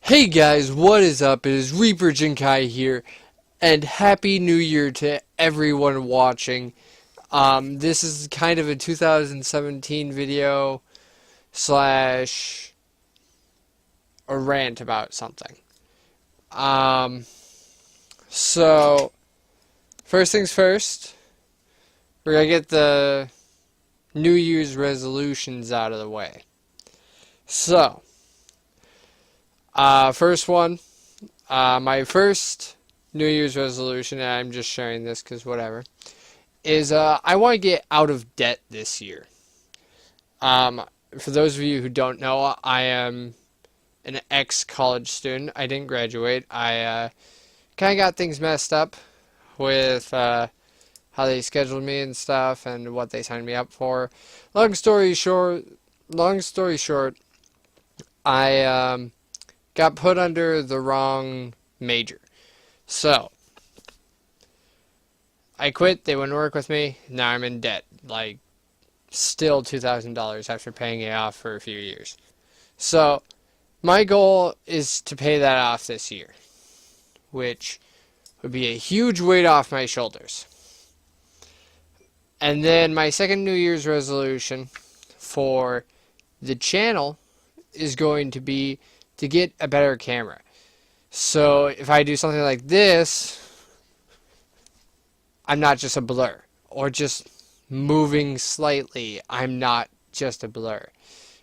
Hey guys, what is up? It is Reaper Jinkai here, and Happy New Year to everyone watching. This is kind of a 2017 video slash a rant about something. Um, so, first things first, we're gonna get the New Year's resolutions out of the way. So, first one. My first New Year's resolution, and I'm just sharing this because whatever, is I want to get out of debt this year. For those of you who don't know, I am an ex-college student. I didn't graduate. I kind of got things messed up with how they scheduled me and stuff and what they signed me up for. Long story short, I got put under the wrong major. So, I quit, they wouldn't work with me, now I'm in debt. Like, still $2,000 after paying it off for a few years. So, my goal is to pay that off this year, which would be a huge weight off my shoulders. And then my second New Year's resolution for the channel is going to be to get a better camera. So if I do something like this, I'm not just a blur. Or just moving slightly, I'm not just a blur.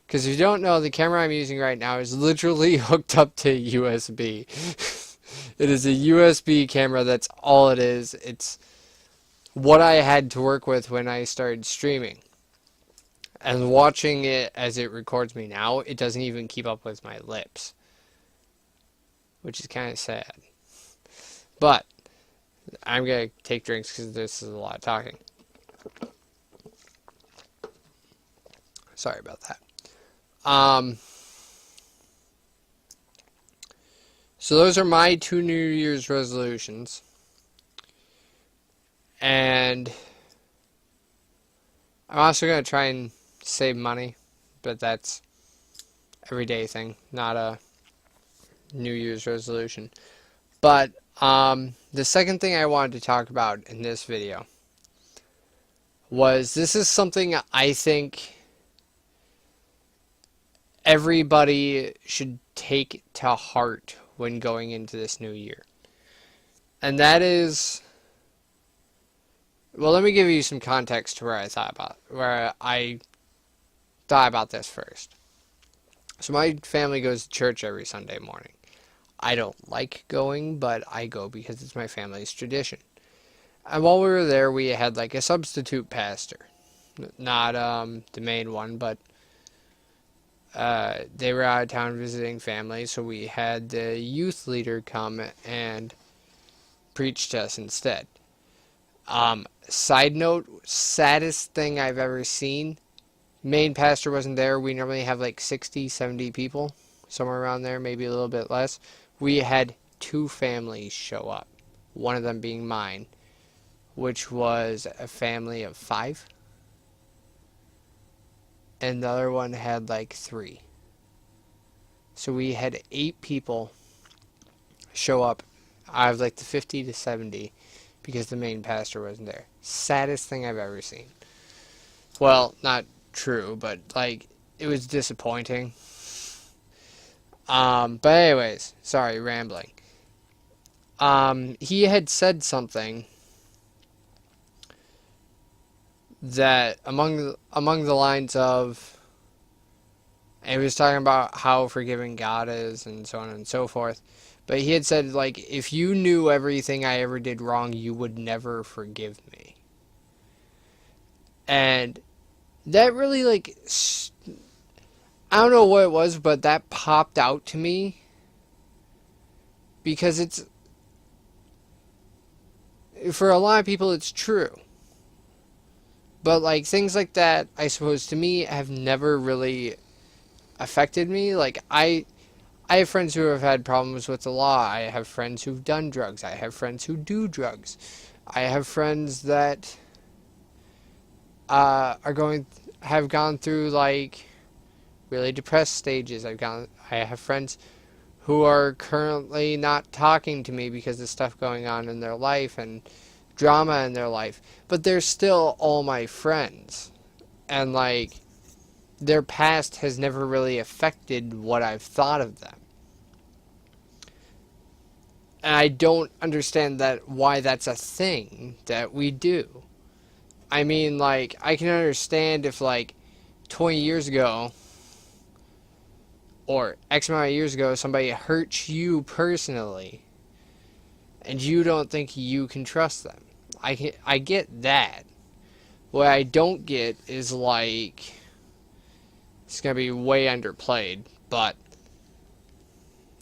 Because if you don't know, the camera I'm using right now is literally hooked up to USB. It is a USB camera, that's all it is. It's what I had to work with when I started streaming. And watching it as it records me now, it doesn't even keep up with my lips. Which is kind of sad. But I'm going to take drinks because this is a lot of talking. Sorry about that. So those are my two New Year's resolutions. And I'm also going to try and save money. But that's everyday thing, not a New Year's resolution. But the second thing I wanted to talk about in this video was this is something I think everybody should take to heart when going into this new year. And that is, well, let me give you some context to where I thought about this first. So my family goes to church every Sunday morning. I don't like going, but I go because it's my family's tradition. And while we were there, we had like a substitute pastor. Not the main one, but they were out of town visiting family, so we had the youth leader come and preach to us instead. Side note, saddest thing I've ever seen. Main pastor wasn't there. We normally have like 60, 70 people, somewhere around there, maybe a little bit less. We had two families show up, one of them being mine, which was a family of 5, and the other one had like 3. So we had 8 people show up out of like the 50 to 70 because the main pastor wasn't there. Saddest thing I've ever seen. Well, not true, but like it was disappointing. But anyways, sorry, rambling. He had said something that among the lines of, and he was talking about how forgiving God is and so on and so forth. But he had said, like, if you knew everything I ever did wrong, you would never forgive me. And that really, like, I don't know what it was, but that popped out to me. Because it's, for a lot of people, it's true. But, like, things like that, I suppose, to me, have never really affected me. Like, I have friends who have had problems with the law. I have friends who've done drugs. I have friends who do drugs. I have friends that have gone through, like, really depressed stages. I have friends who are currently not talking to me because of stuff going on in their life and drama in their life, but they're still all my friends. And like, their past has never really affected what I've thought of them. And I don't understand that why that's a thing that we do. I mean, like, I can understand if like 20 years ago or X amount of years ago somebody hurts you personally and you don't think you can trust them. I get that. What I don't get is like, it's gonna be way underplayed, but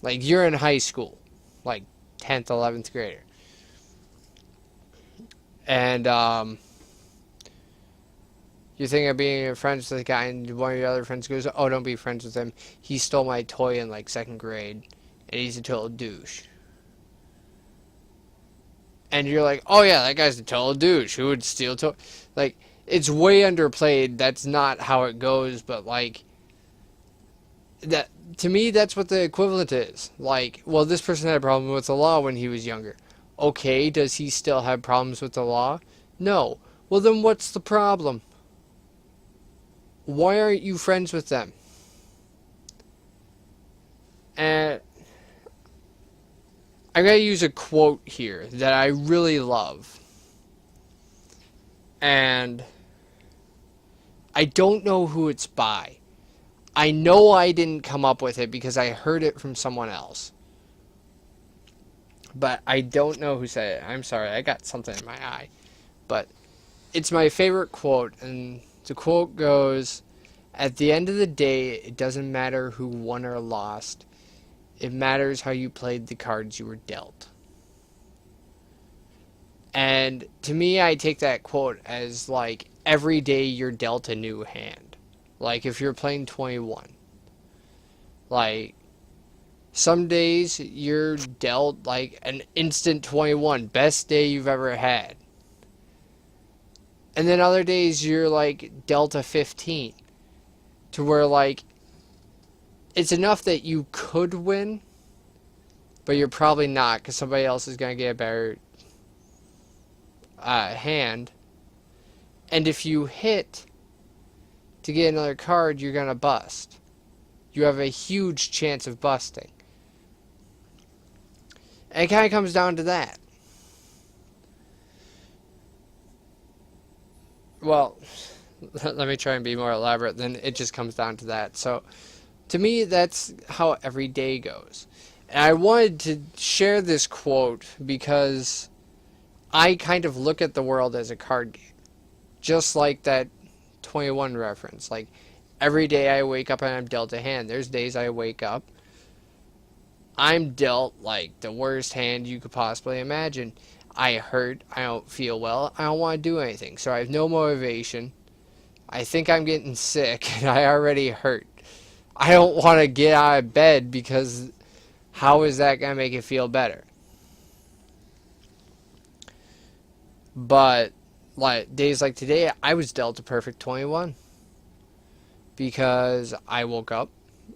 like, you're in high school, like 10th, 11th grader, and you're thinking of being friends with a guy, and one of your other friends goes, "Oh, don't be friends with him. He stole my toy in like second grade, and he's a total douche." And you're like, "Oh yeah, that guy's a total douche. Who would steal toy?" Like, it's way underplayed. That's not how it goes, but like, that, to me, that's what the equivalent is. Like, well, this person had a problem with the law when he was younger. Okay, does he still have problems with the law? No. Well, then what's the problem? Why aren't you friends with them? And I gotta use a quote here that I really love. And I don't know who it's by. I know I didn't come up with it because I heard it from someone else. But I don't know who said it. I'm sorry, I got something in my eye. But it's my favorite quote, and the quote goes, "At the end of the day, it doesn't matter who won or lost. It matters how you played the cards you were dealt." And to me, I take that quote as like, every day you're dealt a new hand. Like, if you're playing 21. Like, some days you're dealt like an instant 21, best day you've ever had. And then other days you're like dealt a 15, to where like, it's enough that you could win, but you're probably not because somebody else is going to get a better hand. And if you hit to get another card, you're going to bust. You have a huge chance of busting. And it kind of comes down to that. Well, let me try and be more elaborate. Then it just comes down to that. So, to me, that's how every day goes. And I wanted to share this quote because I kind of look at the world as a card game. Just like that 21 reference. Like, every day I wake up and I'm dealt a hand. There's days I wake up, I'm dealt like the worst hand you could possibly imagine. I hurt, I don't feel well, I don't want to do anything. So I have no motivation. I think I'm getting sick and I already hurt. I don't want to get out of bed because how is that going to make it feel better? But like days like today, I was dealt a perfect 21 because I woke up,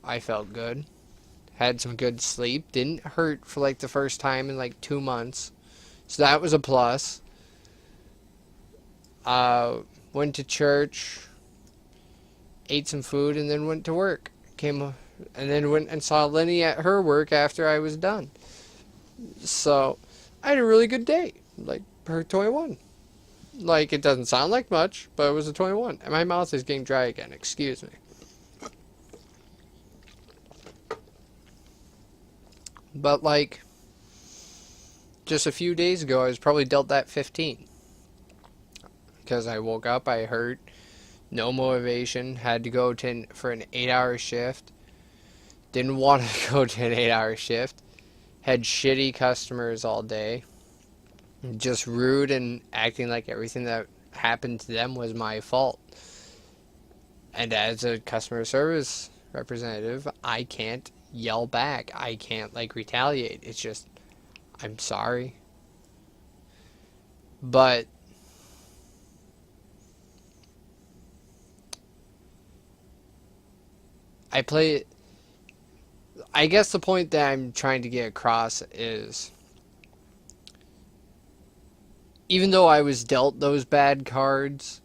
I felt good, had some good sleep, didn't hurt for like the first time in like 2 months, so that was a plus. Went to church, ate some food, and then went to work. And then went and saw Lenny at her work after I was done. So I had a really good day, like per 21. Like, it doesn't sound like much, but it was a 21. And my mouth is getting dry again. Excuse me. But like, just a few days ago, I was probably dealt that 15. Because I woke up, I hurt, no motivation, had to go for an 8-hour shift. Didn't want to go to an 8-hour shift. Had shitty customers all day. Just rude and acting like everything that happened to them was my fault. And as a customer service representative, I can't yell back. I can't like retaliate. It's just, I'm sorry. But I play I guess the point that I'm trying to get across is, even though I was dealt those bad cards,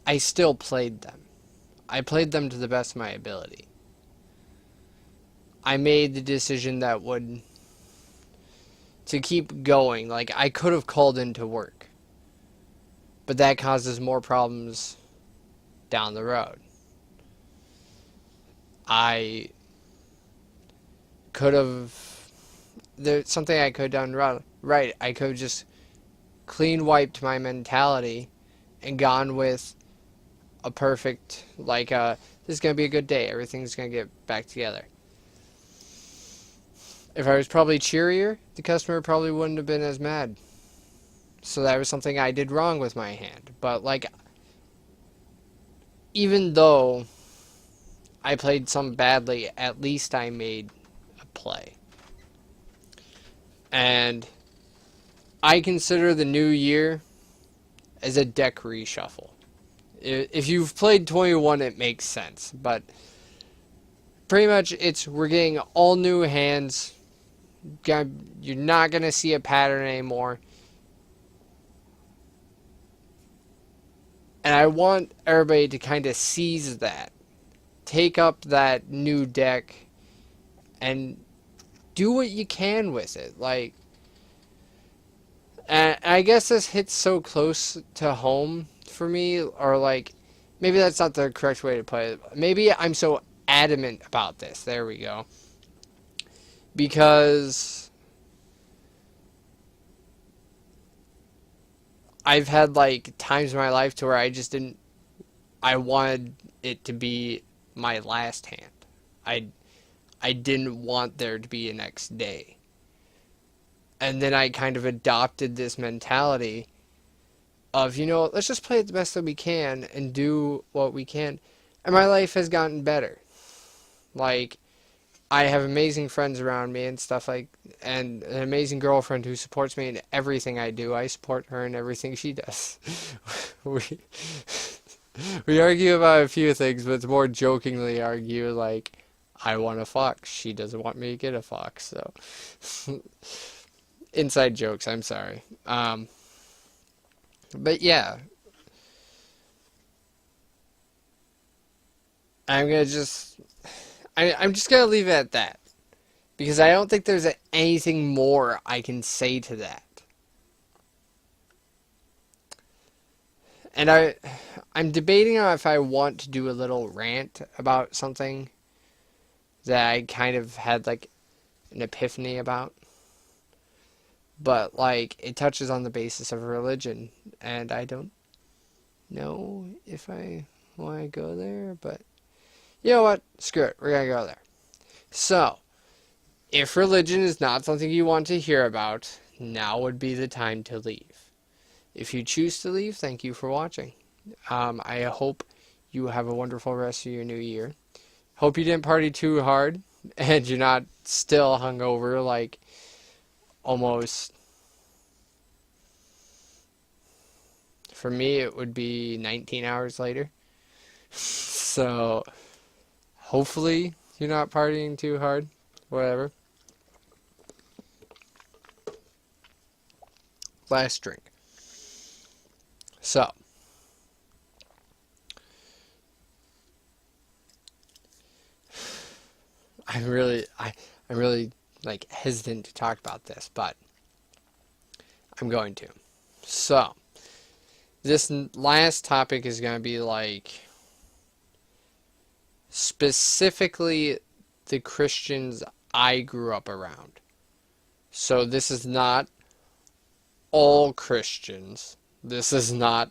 I still played them. I played them to the best of my ability. I made the decision that would to keep going. Like, I could have called into work, but that causes more problems down the road. I could have there's something I could have done right. I could have just clean wiped my mentality and gone with a perfect, like, this is going to be a good day. Everything's going to get back together. If I was probably cheerier, the customer probably wouldn't have been as mad. So that was something I did wrong with my hand. But, like, even though I played some badly, at least I made a play. And I consider the new year as a deck reshuffle. If you've played 21, it makes sense. But pretty much we're getting all new hands. You're not going to see a pattern anymore. And I want everybody to kind of seize that. Take up that new deck and do what you can with it. Like, and I guess this hits so close to home for me, or like, maybe that's not the correct way to put it. Maybe I'm so adamant about this. There we go. Because I've had like times in my life to where I wanted it to be my last hand. I didn't want there to be a next day. And then I kind of adopted this mentality of, let's just play it the best that we can and do what we can. And my life has gotten better. Like, I have amazing friends around me and stuff and an amazing girlfriend who supports me in everything I do. I support her in everything she does. we argue about a few things, but it's more jokingly argue, like, I want a fox. She doesn't want me to get a fox, so... Inside jokes, I'm sorry. But yeah. I'm just gonna leave it at that. Because I don't think there's anything more I can say to that. And I'm debating on if I want to do a little rant about something that I kind of had like an epiphany about. But, like, it touches on the basis of religion, and I don't know if I want to go there, but you know what? Screw it. We're going to go there. So, if religion is not something you want to hear about, now would be the time to leave. If you choose to leave, thank you for watching. I hope you have a wonderful rest of your new year. Hope you didn't party too hard, and you're not still hungover, like... almost, for me, it would be 19 hours later. So, hopefully, you're not partying too hard. Whatever. Last drink. So, I'm really like hesitant to talk about this, but I'm going to. So, this last topic is going to be like specifically the Christians I grew up around. So this is not all Christians. This is not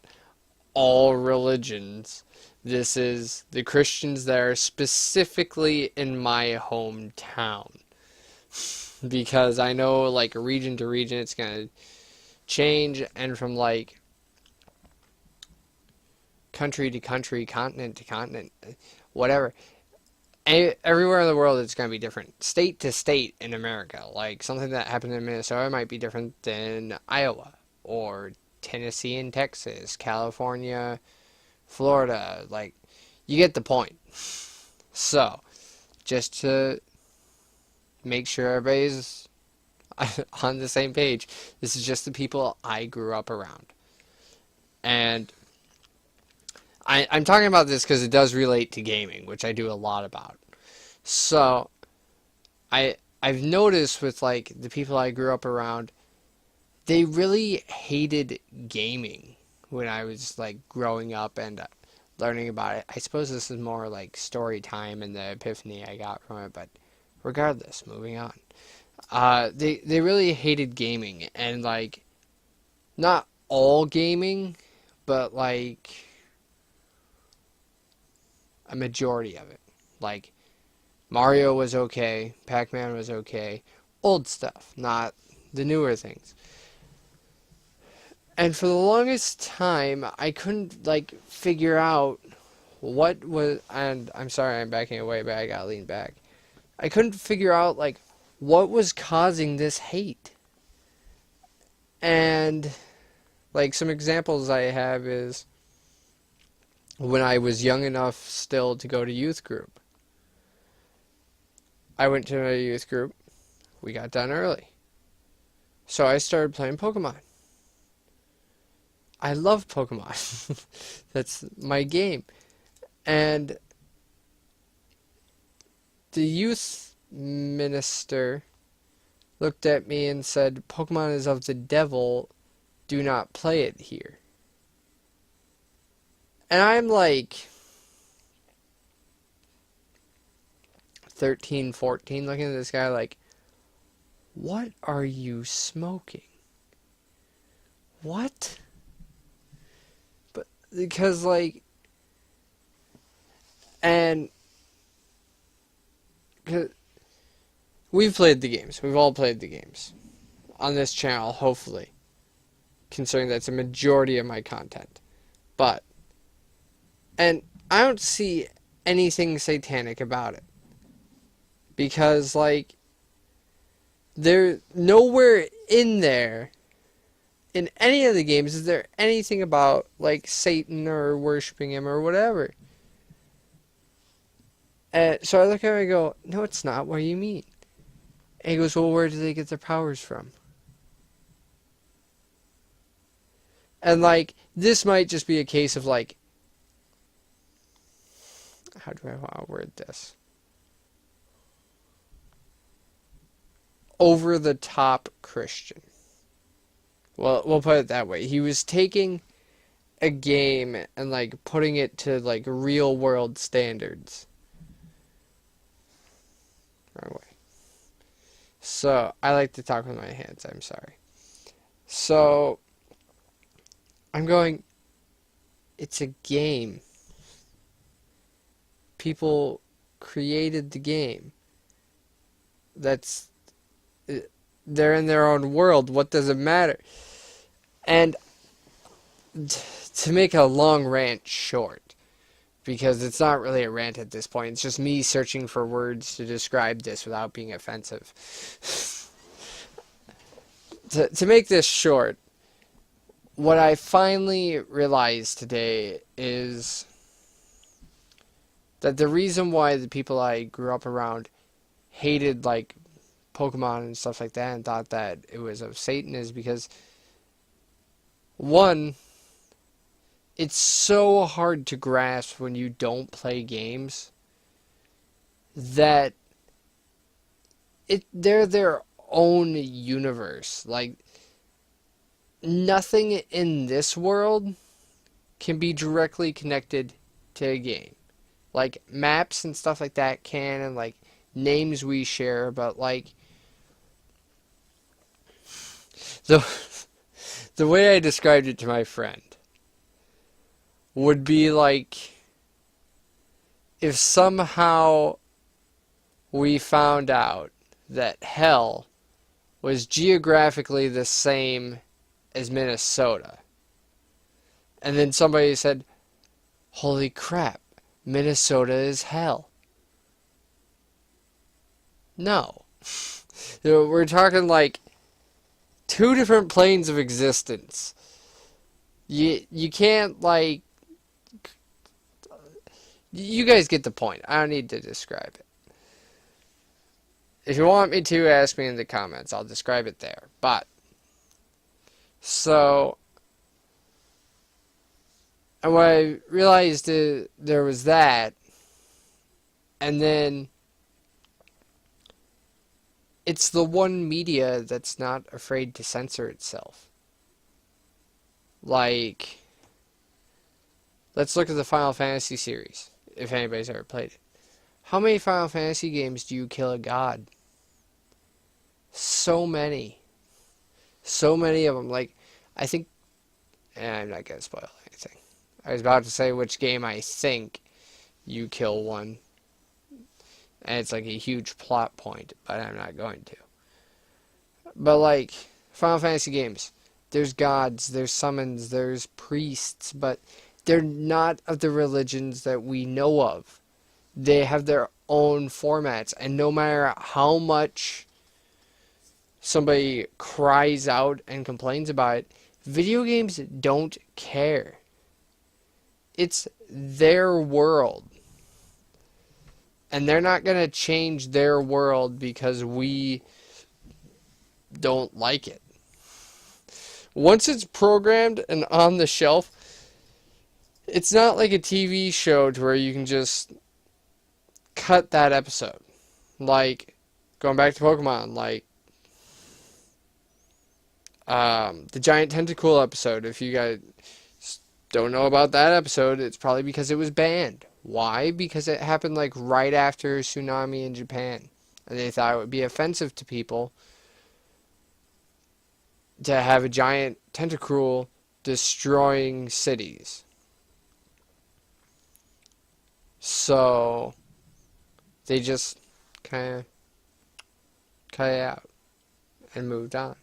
all religions. This is the Christians that are specifically in my hometown. Because I know, like, region to region, it's going to change, and from, like, country to country, continent to continent, whatever. Everywhere in the world, it's going to be different. State to state in America. Like, something that happened in Minnesota might be different than Iowa, or Tennessee and Texas, California, Florida. Like, you get the point. So, just to make sure everybody's on the same page. This is just the people I grew up around. And I'm talking about this because it does relate to gaming, which I do a lot about. So I've noticed with like the people I grew up around, they really hated gaming when I was like growing up and learning about it. I suppose this is more like story time and the epiphany I got from it, but regardless, moving on. They really hated gaming, and like not all gaming, but like a majority of it. Like Mario was okay, Pac-Man was okay, old stuff, not the newer things. And for the longest time, I couldn't like figure out what was, and I'm sorry I'm backing away, but I gotta lean back. I couldn't figure out like what was causing this hate. And like some examples I have is when I was young enough still to go to youth group. I went to a youth group. We got done early. So I started playing Pokemon. I love Pokemon. That's my game. And the youth minister looked at me and said, Pokemon is of the devil. Do not play it here. And I'm like 13, 14, looking at this guy like, what are you smoking? What? But because like, and we've played the games. We've all played the games on this channel, hopefully, considering that's a majority of my content. But, and I don't see anything satanic about it. Because, like, there, nowhere in there, in any of the games, is there anything about, like, Satan or worshiping him or whatever. So I look at him and I go, no, it's not. What do you mean? And he goes, well, where do they get their powers from? And, like, this might just be a case of, like, how do I want to word this? Over-the-top Christian. Well, we'll put it that way. He was taking a game and, like, putting it to, like, real-world standards. Wrong way. So, I like to talk with my hands. I'm sorry. So, I'm going, it's a game. People created the game. They're in their own world. What does it matter? And to make a long rant short, because it's not really a rant at this point, it's just me searching for words to describe this without being offensive. To make this short, what I finally realized today is that the reason why the people I grew up around hated, like, Pokemon and stuff like that and thought that it was of Satan is because, one, it's so hard to grasp when you don't play games that they're their own universe. Like, nothing in this world can be directly connected to a game. Like, maps and stuff like that can, and, like, names we share, but, like, the way I described it to my friend would be like if somehow we found out that hell was geographically the same as Minnesota. And then somebody said, holy crap, Minnesota is hell. No. We're talking like two different planes of existence. You can't, like, you guys get the point. I don't need to describe it. If you want me to, ask me in the comments. I'll describe it there. But, so, and when I realized there was that, and then it's the one media that's not afraid to censor itself. Like, let's look at the Final Fantasy series, if anybody's ever played it. How many Final Fantasy games do you kill a god? So many. So many of them. Like, I think, I'm not going to spoil anything. I was about to say which game I think you kill one. And it's like a huge plot point, but I'm not going to. But like, Final Fantasy games, there's gods, there's summons, there's priests, but they're not of the religions that we know of. They have their own formats, and no matter how much somebody cries out and complains about it, video games don't care. It's their world. And they're not going to change their world because we don't like it. Once it's programmed and on the shelf, it's not like a TV show to where you can just cut that episode. Like, going back to Pokemon, like, the Giant Tentacool episode. If you guys don't know about that episode, it's probably because it was banned. Why? Because it happened like right after a tsunami in Japan. And they thought it would be offensive to people to have a giant tentacruel destroying cities. So they just kind of cut it out and moved on.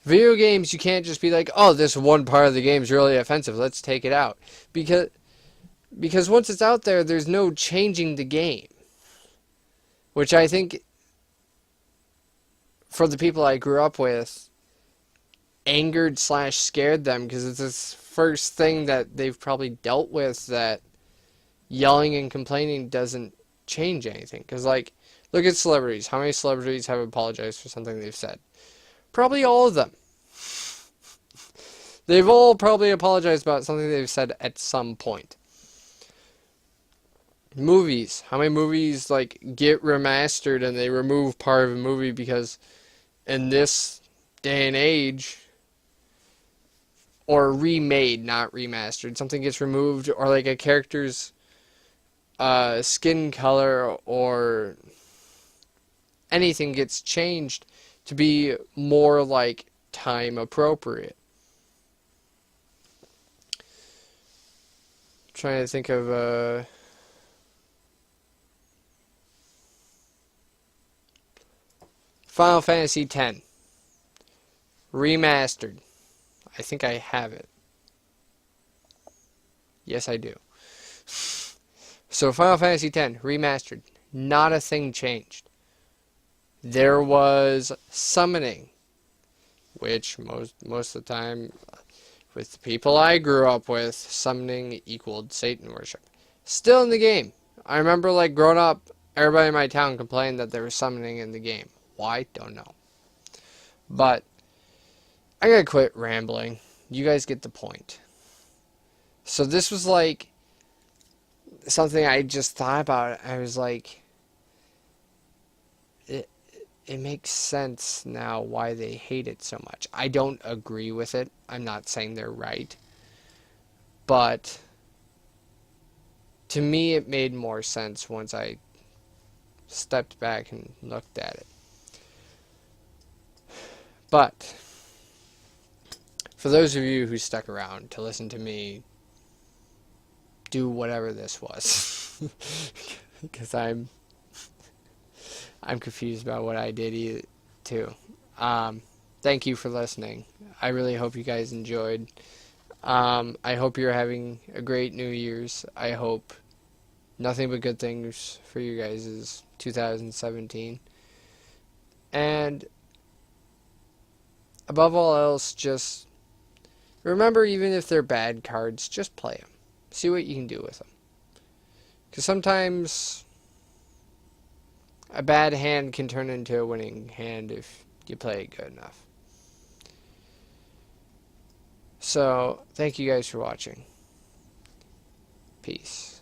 Video games, you can't just be like, oh, this one part of the game is really offensive, let's take it out. Because once it's out there, there's no changing the game. Which I think, for the people I grew up with, angered / scared them, because it's this first thing that they've probably dealt with, that yelling and complaining doesn't change anything. Because, like, look at celebrities. How many celebrities have apologized for something they've said? Probably all of them. They've all probably apologized about something they've said at some point. Movies. How many movies, like, get remastered and they remove part of a movie because in this day and age, or remade, not remastered, something gets removed, or like a character's skin color or anything gets changed to be more like time appropriate. Trying to think of Final Fantasy X remastered. I think I have it. Yes, I do. So Final Fantasy X remastered. Not a thing changed. There was summoning, which most of the time, with the people I grew up with, summoning equaled Satan worship. Still in the game. I remember, like, growing up, everybody in my town complained that there was summoning in the game. Why? Don't know. But I gotta quit rambling. You guys get the point. So this was like something I just thought about. I was like, it makes sense now why they hate it so much. I don't agree with it. I'm not saying they're right. But to me, it made more sense once I stepped back and looked at it. But for those of you who stuck around to listen to me do whatever this was, because I'm confused about what I did too. Thank you for listening. I really hope you guys enjoyed. I hope you're having a great New Year's. I hope nothing but good things for you guys is 2017. And above all else, just remember, even if they're bad cards, just play them. See what you can do with them. Because sometimes, A bad hand can turn into a winning hand if you play it good enough. So, thank you guys for watching. Peace.